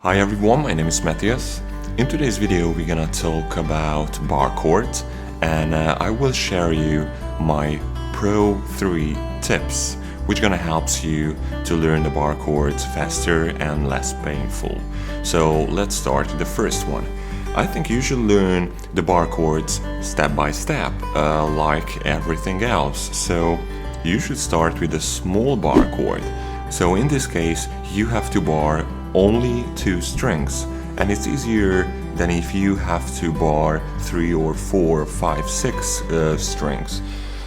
Hi everyone, my name is Mathias. In today's video we're gonna talk about bar chords and I will share you my Pro 3 tips which gonna help you to learn the bar chords faster and less painful. So let's start with the first one. I think you should learn the bar chords step by step, like everything else. So you should start with a small bar chord. So in this case you have to bar only 2 strings, and it's easier than if you have to bar 3 or 4 or 5, 6 strings.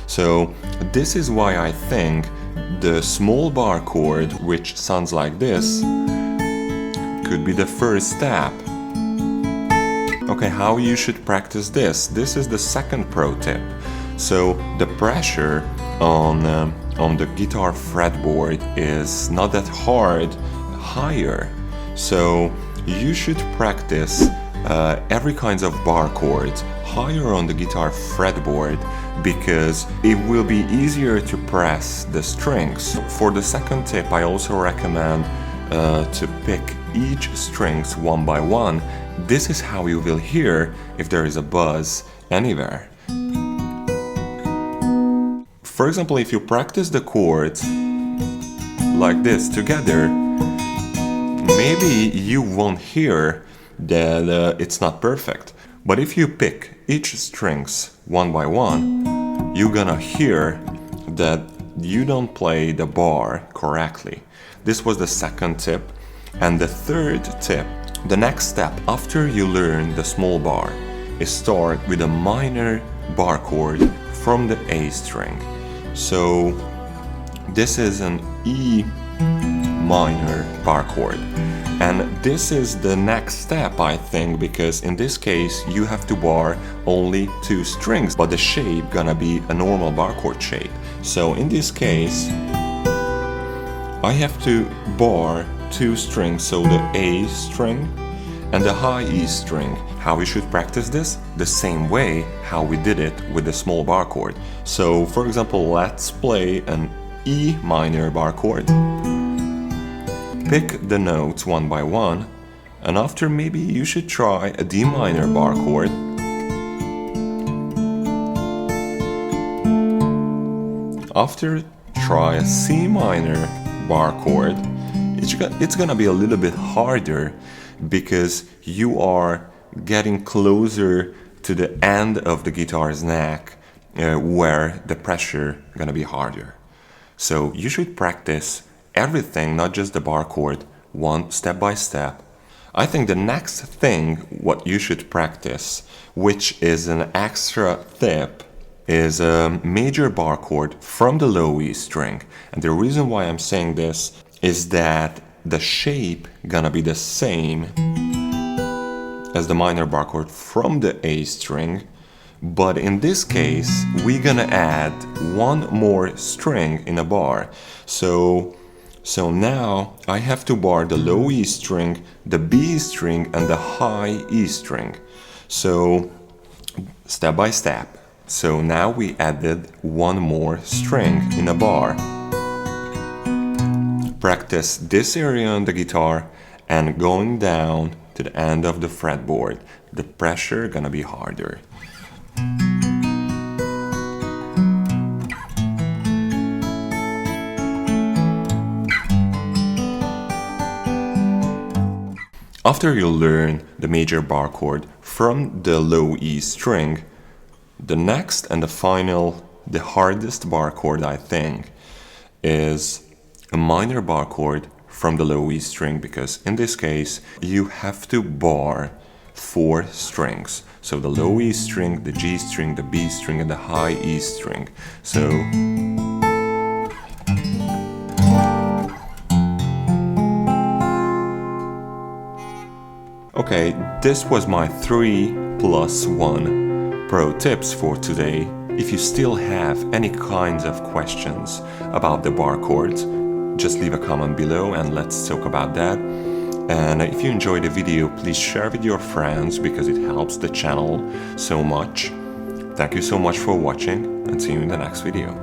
So this is why I think the small bar chord, which sounds like this, could be the first step. Okay, how you should practice this? This is the second pro tip. So the pressure on the guitar fretboard is not that hard, higher. So you should practice every kinds of bar chords higher on the guitar fretboard because it will be easier to press the strings. For the second tip, I also recommend to pick each strings one by one. This is how you will hear if there is a buzz anywhere. For example, if you practice the chords like this together, maybe you won't hear that it's not perfect. But if you pick each strings one by one, you're gonna hear that you don't play the bar correctly. This was the second tip. And the third tip, the next step after you learn the small bar, is start with a minor bar chord from the A string. So this is an E minor bar chord, and this is the next step, I think, because in this case you have to bar only 2 strings, but the shape gonna be a normal bar chord shape. So in this case I have to bar 2 strings, so the A string and the high E string. How we should practice this? The same way how we did it with the small bar chord. So for example, let's play an E minor bar chord. Pick the notes one by one, and after maybe you should try a D minor bar chord. After, try a C minor bar chord. It's gonna be a little bit harder because you are getting closer to the end of the guitar's neck where the pressure gonna be harder. So you should practice everything, not just the bar chord, one step by step. I think the next thing what you should practice, which is an extra tip, is a major bar chord from the low E string. And the reason why I'm saying this is that the shape gonna be the same as the minor bar chord from the A string, but in this case we're gonna add one more string in a bar. So now I have to bar the low E string, the B string and the high E string. So step by step. So now we added one more string in a bar. Practice this area on the guitar and going down to the end of the fretboard. The pressure gonna be harder. After you learn the major bar chord from the low E string, the next and the final, the hardest bar chord I think, is a minor bar chord from the low E string, because in this case you have to bar 4 strings. So the low E string, the G string, the B string and the high E string. So okay, this was my 3+1 pro tips for today. If you still have any kinds of questions about the bar chords, just leave a comment below and let's talk about that. And if you enjoyed the video, please share with your friends because it helps the channel so much. Thank you so much for watching and see you in the next video.